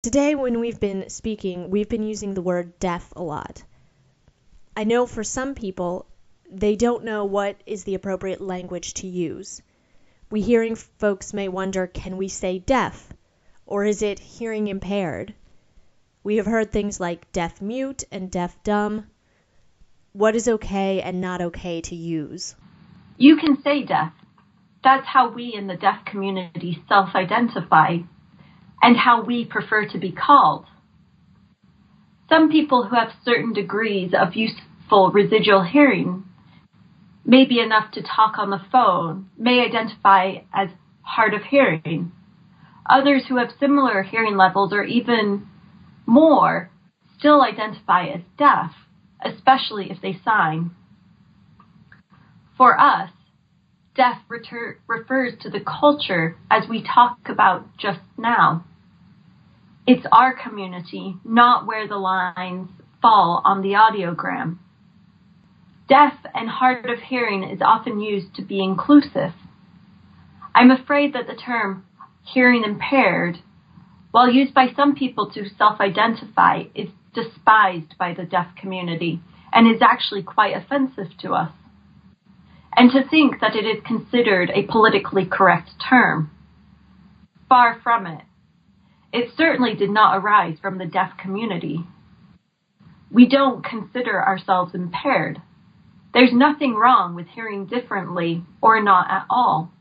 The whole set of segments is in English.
Today, when we've been speaking, we've been using the word deaf a lot. I know for some people, they don't know what is the appropriate language to use. We hearing folks may wonder, can we say deaf? Or is it hearing impaired? We have heard things like deaf mute and deaf dumb. What is okay and not okay to use? You can say deaf. That's how we in the deaf community self-identify and how we prefer to be called. Some people who have certain degrees of useful residual hearing, maybe enough to talk on the phone, may identify as hard of hearing. Others who have similar hearing levels or even more still identify as deaf, especially if they sign. For us, deaf refers to the culture as we talk about just now. It's our community, not where the lines fall on the audiogram. Deaf and hard of hearing is often used to be inclusive. I'm afraid that the term hearing impaired, while used by some people to self-identify, is despised by the deaf community and is actually quite offensive to us. And to think that it is considered a politically correct term. Far from it. It certainly did not arise from the deaf community. We don't consider ourselves impaired. There's nothing wrong with hearing differently or not at all.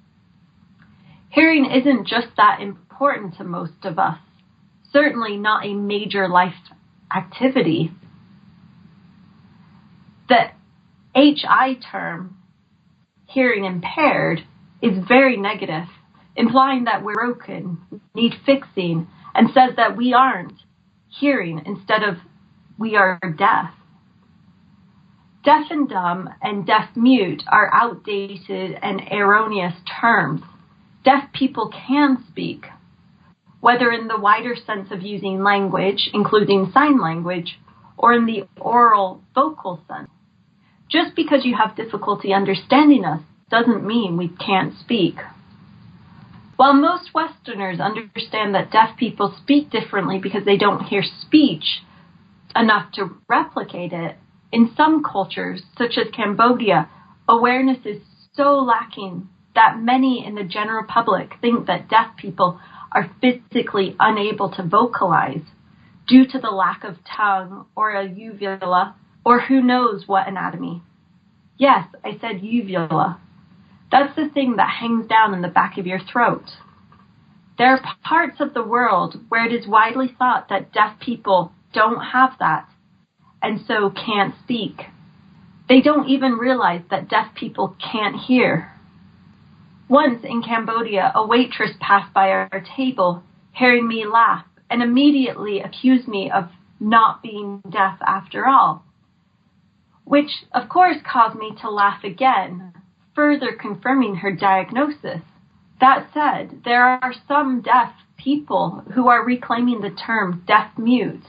Hearing isn't just that important to most of us. Certainly not a major life activity. The HI term, hearing impaired, is very negative, implying that we're broken, need fixing, and says that we aren't hearing instead of we are deaf. Deaf and dumb and deaf mute are outdated and erroneous terms. Deaf people can speak, whether in the wider sense of using language, including sign language, or in the oral vocal sense. Just because you have difficulty understanding us doesn't mean we can't speak. While most Westerners understand that deaf people speak differently because they don't hear speech enough to replicate it, in some cultures, such as Cambodia, awareness is so lacking that many in the general public think that deaf people are physically unable to vocalize due to the lack of tongue or a uvula or who knows what anatomy. Yes, I said uvula. That's the thing that hangs down in the back of your throat. There are parts of the world where it is widely thought that deaf people don't have that and so can't speak. They don't even realize that deaf people can't hear. Once in Cambodia, a waitress passed by our table, hearing me laugh, and immediately accused me of not being deaf after all, which of course caused me to laugh again, further confirming her diagnosis. That said, there are some deaf people who are reclaiming the term deaf-mute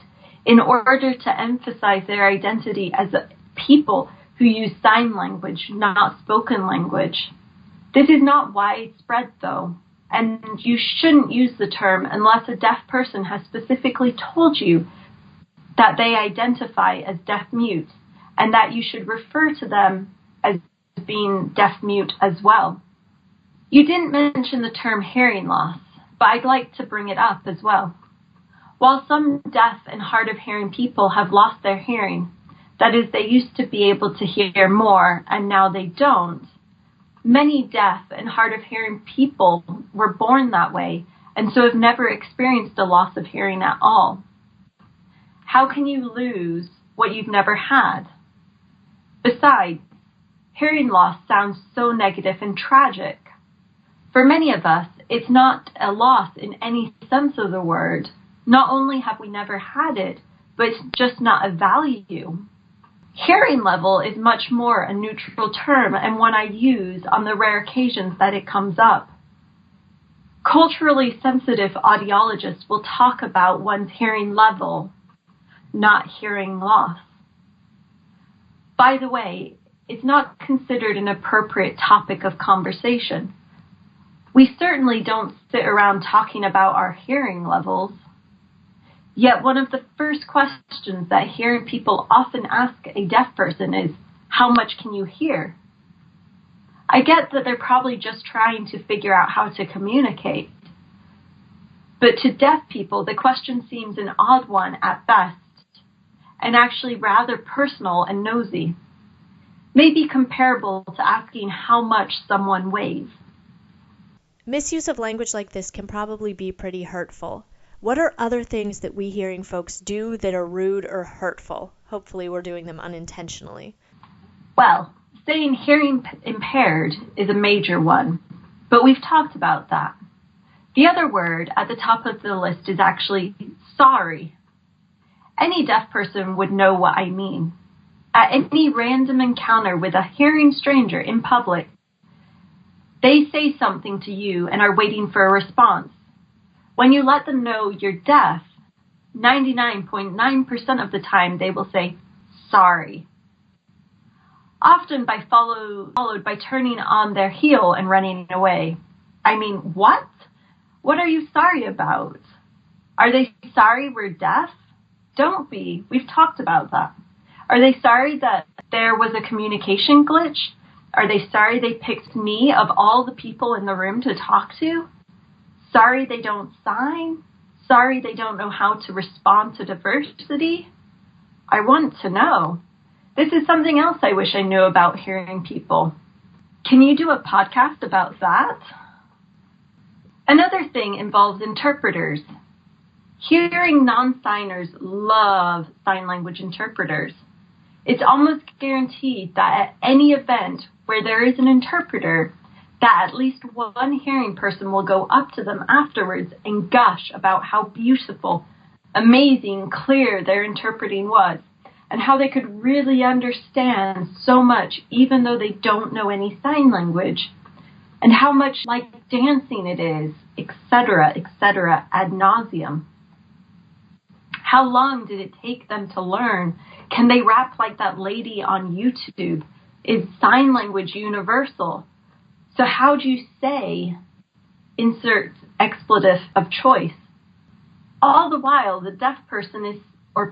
in order to emphasize their identity as people who use sign language, not spoken language. This is not widespread, though, and you shouldn't use the term unless a deaf person has specifically told you that they identify as deaf-mute and that you should refer to them as being deaf-mute as well. You didn't mention the term hearing loss, but I'd like to bring it up as well. While some deaf and hard of hearing people have lost their hearing, that is, they used to be able to hear more and now they don't, many deaf and hard of hearing people were born that way and so have never experienced a loss of hearing at all. How can you lose what you've never had? Besides, hearing loss sounds so negative and tragic. For many of us, it's not a loss in any sense of the word. Not only have we never had it, but it's just not a value. Hearing level is much more a neutral term and one I use on the rare occasions that it comes up. Culturally sensitive audiologists will talk about one's hearing level, not hearing loss. By the way, it's not considered an appropriate topic of conversation. We certainly don't sit around talking about our hearing levels. Yet one of the first questions that hearing people often ask a deaf person is, how much can you hear? I get that they're probably just trying to figure out how to communicate. But to deaf people, the question seems an odd one at best, and actually rather personal and nosy. Maybe comparable to asking how much someone weighs. Misuse of language like this can probably be pretty hurtful. What are other things that we hearing folks do that are rude or hurtful? Hopefully we're doing them unintentionally. Well, saying hearing impaired is a major one, but we've talked about that. The other word at the top of the list is actually sorry. Any deaf person would know what I mean. At any random encounter with a hearing stranger in public, they say something to you and are waiting for a response. When you let them know you're deaf, 99.9% of the time they will say, sorry. Often followed by turning on their heel and running away. I mean, what? What are you sorry about? Are they sorry we're deaf? Don't be. We've talked about that. Are they sorry that there was a communication glitch? Are they sorry they picked me of all the people in the room to talk to? Sorry they don't sign? Sorry they don't know how to respond to diversity? I want to know. This is something else I wish I knew about hearing people. Can you do a podcast about that? Another thing involves interpreters. Hearing non-signers love sign language interpreters. It's almost guaranteed that at any event where there is an interpreter, that at least one hearing person will go up to them afterwards and gush about how beautiful, amazing, clear their interpreting was, and how they could really understand so much even though they don't know any sign language, and how much like dancing it is, etc., ad nauseum. How long did it take them to learn? Can they rap like that lady on YouTube? Is sign language universal? So how do you say, insert expletive of choice? All the while, the deaf person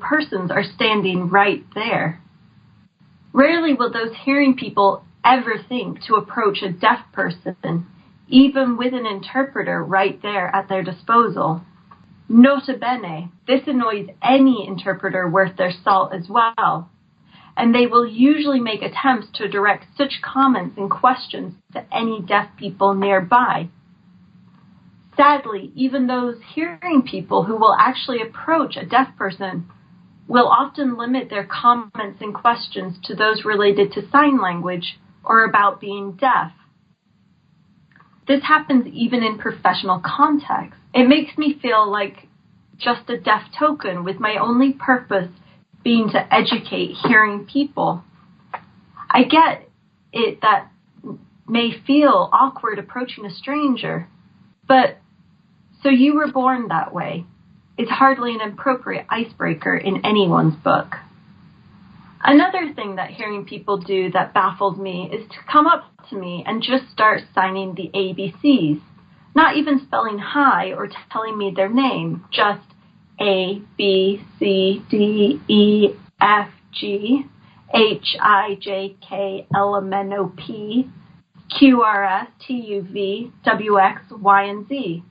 persons are standing right there. Rarely will those hearing people ever think to approach a deaf person, even with an interpreter right there at their disposal. Nota bene, this annoys any interpreter worth their salt as well, and they will usually make attempts to direct such comments and questions to any deaf people nearby. Sadly, even those hearing people who will actually approach a deaf person will often limit their comments and questions to those related to sign language or about being deaf. This happens even in professional context. It makes me feel like just a deaf token with my only purpose being to educate hearing people. I get it that may feel awkward approaching a stranger, but so you were born that way is hardly an appropriate icebreaker in anyone's book. Another thing that hearing people do that baffles me is to come up to me and just start signing the ABCs, not even spelling hi or telling me their name, just A, B, C, D, E, F, G, H, I, J, K, L, M, N, O, P, Q, R, S, T, U, V, W, X, Y, and Z.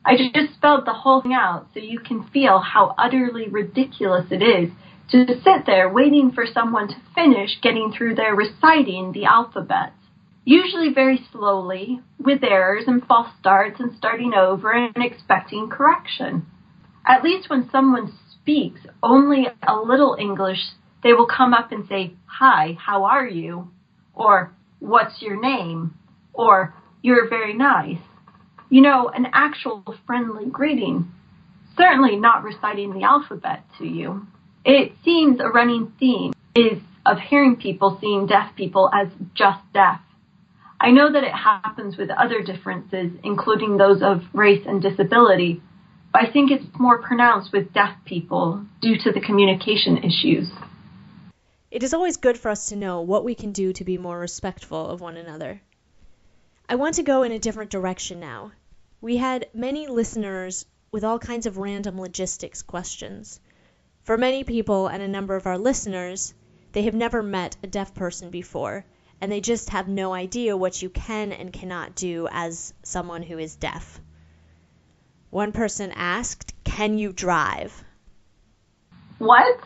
I just spelled the whole thing out so you can feel how utterly ridiculous it is to sit there waiting for someone to finish getting through their reciting the alphabet. Usually very slowly, with errors and false starts and starting over and expecting correction. At least when someone speaks only a little English, they will come up and say, "Hi, how are you?" Or, "What's your name?" Or, "You're very nice." You know, an actual friendly greeting. Certainly not reciting the alphabet to you. It seems a running theme is of hearing people seeing deaf people as just deaf. I know that it happens with other differences, including those of race and disability, but I think it's more pronounced with deaf people due to the communication issues. It is always good for us to know what we can do to be more respectful of one another. I want to go in a different direction now. We had many listeners with all kinds of random logistics questions. For many people and a number of our listeners, they have never met a deaf person before, and they just have no idea what you can and cannot do as someone who is deaf. One person asked, "Can you drive?" What?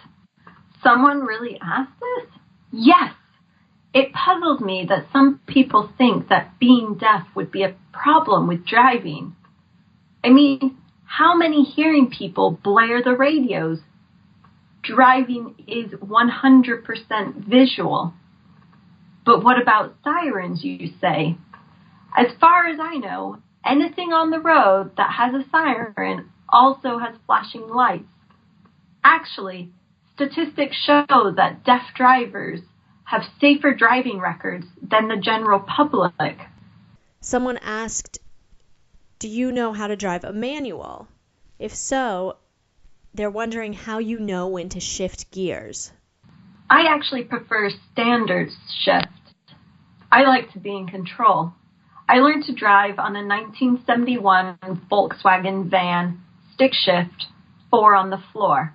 Someone really asked this? Yes! It puzzles me that some people think that being deaf would be a problem with driving. I mean, how many hearing people blare the radios? Driving is 100% visual. But what about sirens, you say? As far as I know, anything on the road that has a siren also has flashing lights. Actually, statistics show that deaf drivers have safer driving records than the general public. Someone asked, "Do you know how to drive a manual?" If so, they're wondering how you know when to shift gears. I actually prefer standard shift. I like to be in control. I learned to drive on a 1971 Volkswagen van, stick shift, 4 on the floor.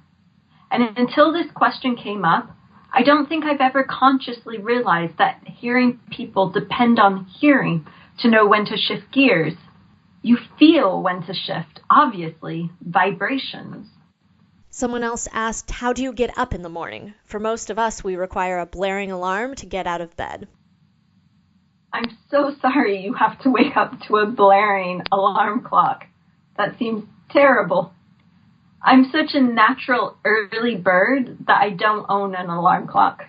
And until this question came up, I don't think I've ever consciously realized that hearing people depend on hearing to know when to shift gears. You feel when to shift, obviously, vibrations. Someone else asked, "How do you get up in the morning?" For most of us, we require a blaring alarm to get out of bed. I'm so sorry you have to wake up to a blaring alarm clock. That seems terrible. I'm such a natural early bird that I don't own an alarm clock.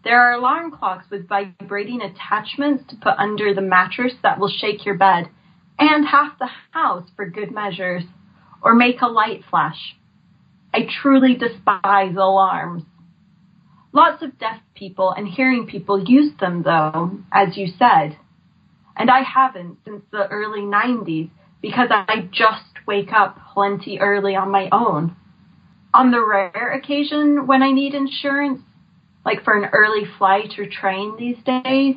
There are alarm clocks with vibrating attachments to put under the mattress that will shake your bed and half the house for good measures, or make a light flash. I truly despise alarms. Lots of deaf people and hearing people use them, though, as you said. And I haven't since the early 90s because I just wake up plenty early on my own. On the rare occasion when I need insurance, like for an early flight or train these days,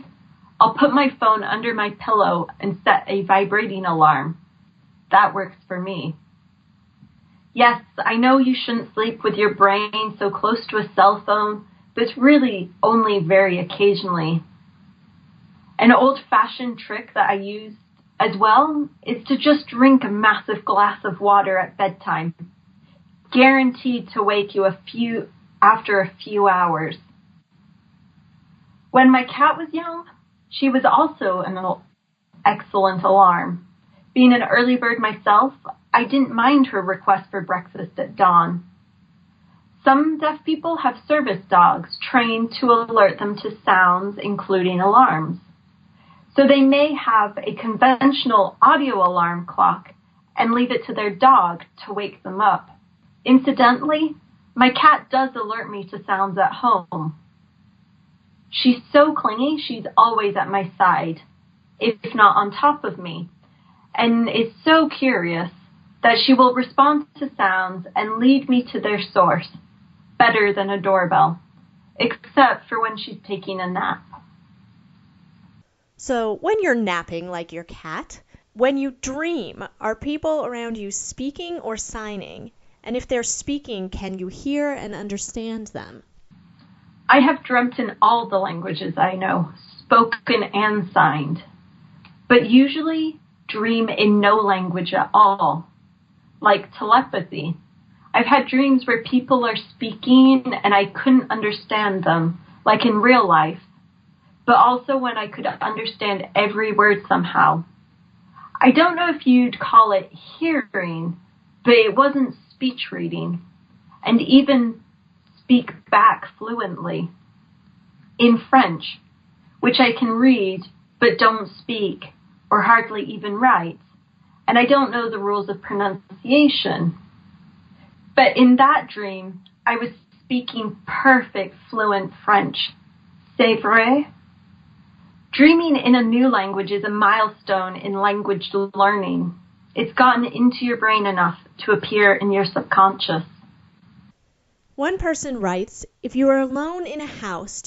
I'll put my phone under my pillow and set a vibrating alarm. That works for me. Yes, I know you shouldn't sleep with your brain so close to a cell phone, but it's really only very occasionally. An old-fashioned trick that I use as well is to just drink a massive glass of water at bedtime, guaranteed to wake you after a few hours. When my cat was young, she was also an excellent alarm. Being an early bird myself, I didn't mind her request for breakfast at dawn. Some deaf people have service dogs trained to alert them to sounds, including alarms. So they may have a conventional audio alarm clock and leave it to their dog to wake them up. Incidentally, my cat does alert me to sounds at home. She's so clingy, she's always at my side, if not on top of me, and is so curious that she will respond to sounds and lead me to their source, better than a doorbell, except for when she's taking a nap. So when you're napping like your cat, when you dream, are people around you speaking or signing? And if they're speaking, can you hear and understand them? I have dreamt in all the languages I know, spoken and signed, but usually dream in no language at all, like telepathy. I've had dreams where people are speaking and I couldn't understand them, like in real life, but also when I could understand every word somehow. I don't know if you'd call it hearing, but it wasn't speech reading, and even speak back fluently in French, which I can read but don't speak or hardly even write, and I don't know the rules of pronunciation. But in that dream, I was speaking perfect fluent French. C'est vrai? Dreaming in a new language is a milestone in language learning. It's gotten into your brain enough to appear in your subconscious. One person writes, "If you are alone in a house,